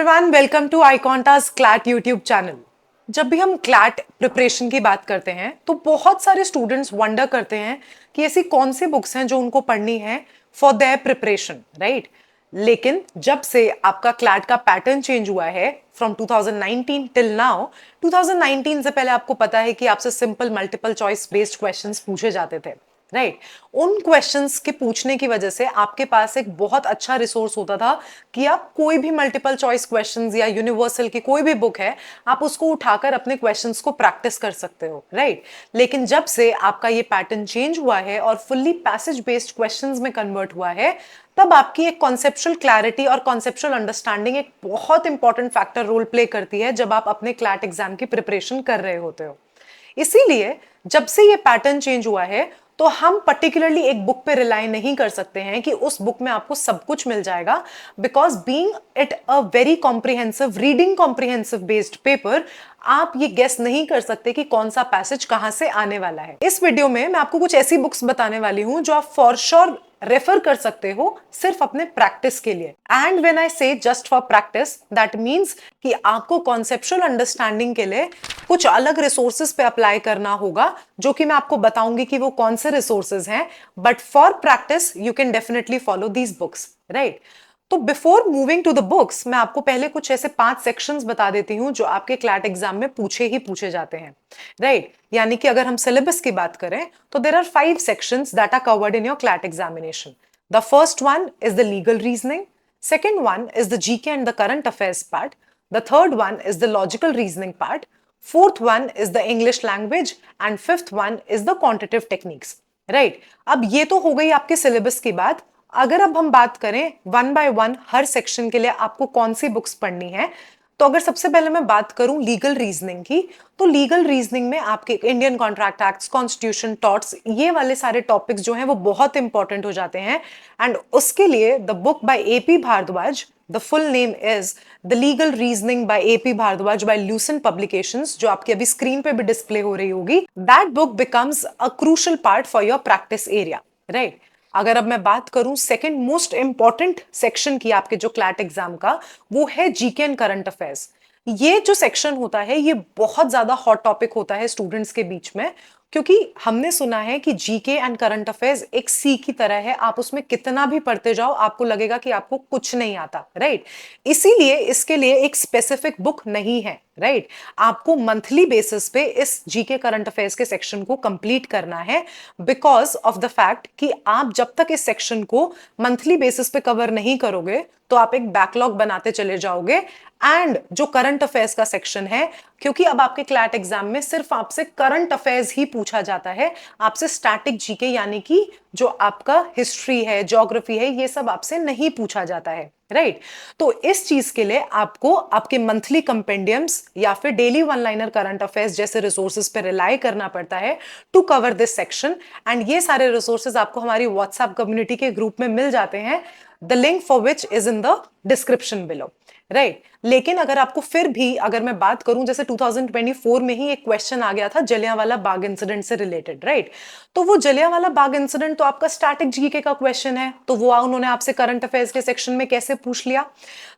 Everyone, welcome to Icontas CLAT YouTube channel. जब भी हम क्लैट प्रिपरेशन की बात करते हैं तो बहुत सारे स्टूडेंट्स वंडर करते हैं कि ऐसी कौन सी बुक्स हैं जो उनको पढ़नी है फॉर देयर प्रिपरेशन, राइट। लेकिन जब से आपका क्लैट का पैटर्न चेंज हुआ है फ्रॉम 2019 टिल नाउ, 2019 से पहले आपको पता है कि आपसे simple multiple choice based questions पूछे जाते थे, राइट। उन क्वेश्चंस के पूछने की वजह से आपके पास एक बहुत अच्छा रिसोर्स होता था कि आप कोई भी मल्टीपल चॉइस क्वेश्चंस या यूनिवर्सल की कोई भी बुक है, आप उसको उठाकर अपने क्वेश्चंस को प्रैक्टिस कर सकते हो, राइट। लेकिन जब से आपका ये पैटर्न चेंज हुआ है और फुल्ली पैसेज बेस्ड क्वेश्चंस में कन्वर्ट हुआ है, तब आपकी एक कॉन्सेप्चुअल क्लैरिटी और कॉन्सेप्चुअल अंडरस्टैंडिंग एक बहुत इंपॉर्टेंट फैक्टर रोल प्ले करती है जब आप अपने क्लैट एग्जाम की प्रिपरेशन कर रहे होते हो। इसीलिए जब से ये पैटर्न चेंज हुआ है तो हम पर्टिकुलरली एक बुक पे रिलाई नहीं कर सकते हैं कि उस बुक में आपको सब कुछ मिल जाएगा, because being it a very comprehensive reading comprehensive based paper, आप ये गेस नहीं कर सकते कि कौन सा पैसेज कहां से आने वाला है। इस वीडियो में मैं आपको कुछ ऐसी बुक्स बताने वाली हूं जो आप फॉर श्योर रेफर कर सकते हो सिर्फ अपने प्रैक्टिस के लिए। एंड व्हेन आई से just for practice, that means कि आपको कॉन्सेप्चुअल अंडरस्टैंडिंग के लिए कुछ अलग रिसोर्सेज पे अप्लाई करना होगा, जो कि मैं आपको बताऊंगी कि वो कौन से रिसोर्सेज हैं। But for practice you can definitely follow these books, right. तो before moving to the books, मैं आपको पहले कुछ ऐसे 5 सेक्शंस बता देती हूं जो आपके क्लैट एग्जाम में पूछे ही पूछे जाते हैं, राइट। यानी कि अगर हम सिलेबस की बात करें तो there are 5 sections that are covered in your CLAT examination. The first one is the legal reasoning, second one is the GK and the current affairs part, the third one is the logical reasoning part, fourth one is the English language and fifth one is the quantitative techniques, right। अब ये तो हो गई आपके syllabus की बात। अगर अब हम बात करें one by one her section के लिए आपको कौन सी बुक्स पढ़नी है, तो अगर सबसे पहले मैं बात करूं लीगल रीजनिंग की, तो लीगल रीजनिंग में आपके Indian contract acts, constitution, torts, ये वाले सारे टॉपिक्स जो हैं वो बहुत इंपॉर्टेंट हो जाते हैं। एंड उसके लिए the book by AP Bhardwaj, the full name is the legal reasoning by AP Bhardwaj by Lucent publications, जो आपकी अभी स्क्रीन पे भी डिस्प्ले हो रही होगी, that book becomes a crucial part for your practice area, right. अगर अब मैं बात करूं सेकंड मोस्ट इंपॉर्टेंट सेक्शन की आपके जो क्लैट एग्जाम का, वो है जीके एंड करंट अफेयर्स। ये जो सेक्शन होता है ये बहुत ज्यादा हॉट टॉपिक होता है स्टूडेंट्स के बीच में, क्योंकि हमने सुना है कि जीके एंड करंट अफेयर्स एक सी की तरह है, आप उसमें कितना भी पढ़ते जाओ आपको लगेगा कि आपको कुछ नहीं आता, राइट। इसीलिए इसके लिए एक स्पेसिफिक बुक नहीं है, राइट। आपको मंथली बेसिस पे इस जीके करंट अफेयर्स के सेक्शन को कंप्लीट करना है, बिकॉज ऑफ द फैक्ट कि आप जब तक इस सेक्शन को मंथली बेसिस पे कवर नहीं करोगे तो आप एक बैकलॉग बनाते चले जाओगे। एंड जो करंट अफेयर्स का सेक्शन है, क्योंकि अब आपके क्लैट एग्जाम में सिर्फ आपसे करंट अफेयर्स ही पूछा जाता है, आपसे स्टैटिक जीके यानी कि जो आपका हिस्ट्री है, ज्योग्राफी है, ये सब आपसे नहीं पूछा जाता है, राइट। तो इस चीज के लिए आपको आपके मंथली कंपेंडियम्स या फिर daily one liner current affairs जैसे रिसोर्सेज पे रिलाई करना पड़ता है to cover this section. And ये सारे रिसोर्सेज आपको हमारी व्हाट्सएप कम्युनिटी के ग्रुप में मिल जाते हैं, the link for which is in the description below, right. लेकिन अगर आपको फिर भी, अगर मैं बात करूं जैसे 2024 में ही एक क्वेश्चन आ गया था जलियांवाला बाग इंसिडेंट से रिलेटेड, राइट। तो वो जलियांवाला बाग इंसिडेंट तो आपका स्टैटिक जीके का क्वेश्चन है, तो वो उन्होंने आपसे करंट अफेयर्स के सेक्शन में कैसे पूछ लिया।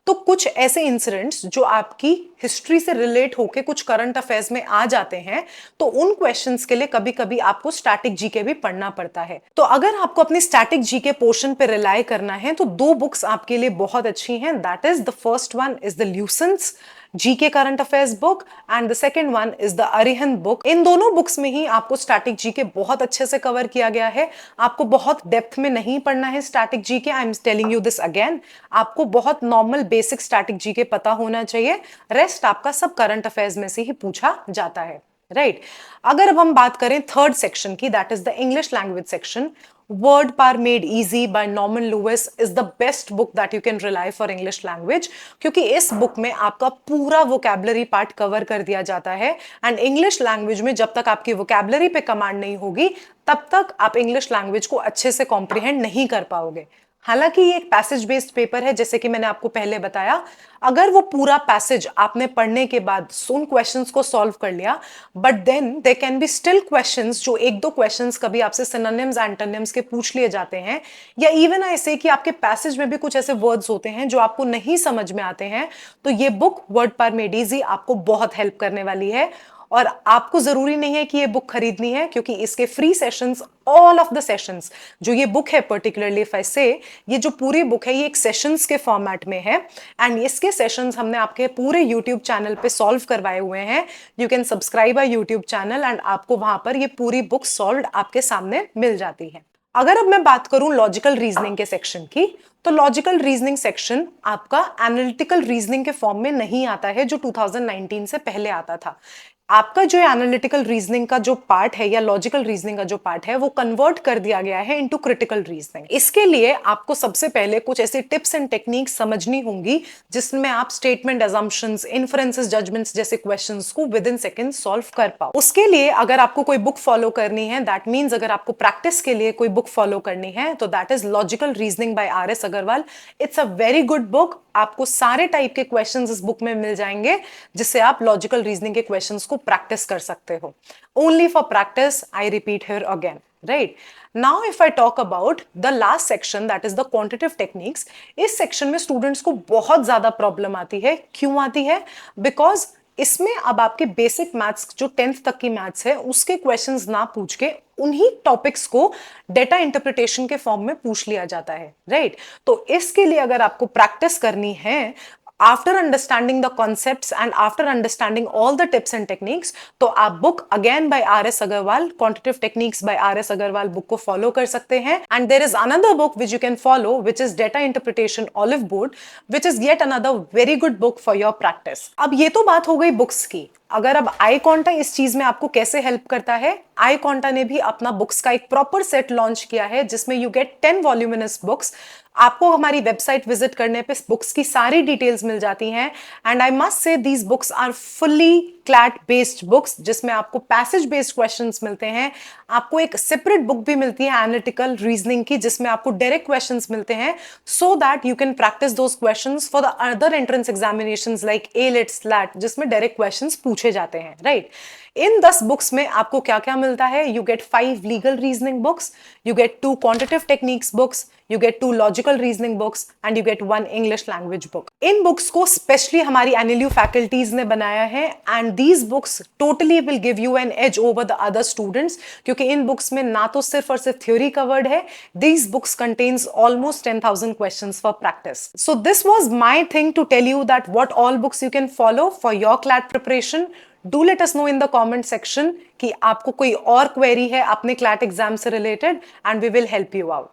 तो कुछ ऐसे इंसिडेंट्स जो आपकी हिस्ट्री से रिलेट होके कुछ करंट अफेयर्स में आ जाते हैं, तो उन क्वेश्चंस के लिए कभी कभी आपको स्टैटिक जीके भी पढ़ना पड़ता है। तो अगर आपको अपनी स्टैटिक जीके पोर्शन पे रिलाई करना है तो 2 बुक्स आपके लिए बहुत अच्छी हैं। That is the first one is the Lucent's GK current affairs book and the second one is the Arihant book. इन दोनों बुक्स में ही आपको स्टैटिक जीके बहुत अच्छे से कवर किया गया है। आपको बहुत डेप्थ में नहीं पढ़ना है static GK, I am telling you this again. आपको बहुत नॉर्मल बेसिक स्टैटिक जीके पता होना चाहिए, रेस्ट आपका सब करंट अफेयर्स में से ही पूछा जाता है, राइट। अगर अब हम बात करें थर्ड सेक्शन की, that is the English language section, word power made easy by Norman Lewis is the best book that you can rely for English language, क्योंकि इस बुक में आपका पूरा वोकैबुलरी पार्ट कवर कर दिया जाता है। एंड इंग्लिश लैंग्वेज में जब तक आपकी वोकैबुलरी पे कमांड नहीं होगी तब तक आप इंग्लिश लैंग्वेज को अच्छे से कॉम्प्रिहेंड नहीं कर पाओगे। हालांकि ये एक पैसेज बेस्ड पेपर है, जैसे कि मैंने आपको पहले बताया, अगर वो पूरा पैसेज आपने पढ़ने के बाद उन क्वेश्चंस को सॉल्व कर लिया, but then they can be still questions, जो एक दो क्वेश्चंस कभी आपसे सिनोनिम्स एंटोनिम्स के पूछ लिए जाते हैं, या इवन ऐसे कि आपके पैसेज में भी कुछ ऐसे वर्ड्स होते हैं जो आपको नहीं समझ में आते हैं, तो ये बुक वर्ड परमेडीजी आपको बहुत हेल्प करने वाली है। और आपको जरूरी नहीं है कि ये बुक खरीदनी है, क्योंकि इसके free sessions, all of the sessions, जो ये बुक है पर्टिकुलरली इफ आई से, ये जो पूरी बुक है ये एक सेशंस के फॉर्मेट में है, एंड इसके सेशंस हमने आपके पूरे यूट्यूब चैनल पे सॉल्व करवाए हुए हैं। You can subscribe our YouTube channel and आपको वहां पर ये पूरी बुक सॉल्व आपके सामने मिल जाती है। अगर अब मैं बात करूं लॉजिकल रीजनिंग के सेक्शन की, तो लॉजिकल रीजनिंग सेक्शन आपका एनालिटिकल रीजनिंग के फॉर्म में नहीं आता है, जो 2019 से पहले आता था। आपका जो एनालिटिकल रीजनिंग का जो पार्ट है या लॉजिकल रीजनिंग का जो पार्ट है वो कन्वर्ट कर दिया गया है इनटू क्रिटिकल रीजनिंग। इसके लिए आपको सबसे पहले कुछ ऐसे टिप्स एंड टेक्निक्स समझनी होंगी जिसमें आप स्टेटमेंट, असम्पशंस, इन्फरेंसेस, जजमेंट्स जैसे क्वेश्चंस को विद इन सेकंड सॉल्व कर पाओ। उसके लिए अगर आपको कोई बुक फॉलो करनी है, दैट मीन्स अगर आपको प्रैक्टिस के लिए कोई बुक फॉलो करनी है, तो that is logical reasoning by RS. Agarwal. It's a very good book. आपको सारे टाइप के क्वेश्चंस इस बुक में मिल जाएंगे, जिससे आप लॉजिकल रीजनिंग के क्वेश्चंस को प्रैक्टिस कर सकते हो। Only for practice, I repeat here again, right. Now if I talk about the last section, that is the quantitative techniques. इस सेक्शन में स्टूडेंट्स को बहुत ज्यादा प्रॉब्लम आती है। क्यों आती है? बिकॉज इसमें अब आपके बेसिक मैथ्स, जो 10th तक की मैथ्स है, उसके क्वेश्चंस ना पूछ के उन्हीं टॉपिक्स को डेटा इंटरप्रिटेशन के फॉर्म में पूछ लिया जाता है, राइट। तो इसके लिए अगर आपको प्रैक्टिस करनी है, after understanding the concepts and after understanding all the tips and techniques, तो आप book again by RS. Agarwal, quantitative techniques by RS. Agarwal book को फॉलो कर सकते हैं। And there is another book which you can follow, which is data interpretation Olive Board, which is yet another very good book for your practice. अब ये तो बात हो गई बुक्स की। अगर अब आई कॉन्टा इस चीज में आपको कैसे हेल्प करता है, आई कॉन्टा ने भी अपना बुक्स का एक प्रॉपर सेट लॉन्च किया है, जिसमें यू गेट 10 वॉल्यूमिनस बुक्स। आपको हमारी वेबसाइट विजिट करने पे बुक्स की सारी डिटेल्स मिल जाती हैं। And I must say these books are fully CLAT based books, जिसमें आपको पैसेज बेस्ड क्वेश्चंस मिलते हैं। आपको एक सेपरेट बुक भी मिलती है एनालिटिकल रीजनिंग की, जिसमें आपको डायरेक्ट क्वेश्चंस मिलते हैं, so that you can practice those questions for the other entrance examinations like elite, slate, जिसमें डायरेक्ट क्वेश्चंस पूछे जाते हैं, राइट। इन 10 बुक्स में आपको क्या क्या मिलता है? You get 5 legal reasoning books, you get 2 quantitative techniques books, you get 2 logical reasoning books and you get 1 English language book. इन बुक्स को स्पेशली हमारी एनएलयू फैकल्टीज ने बनाया है, and these books totally will give you an edge over the other students, क्योंकि इन books में ना तो सिर्फ और सिर्फ थ्योरी कवर्ड है, these books contains almost 10,000 questions for practice. So this was my thing to tell you that what all books you can follow for your CLAT preparation. Do let us know in the comment section कि आपको कोई और query है अपने CLAT exam से related, and we will help you out.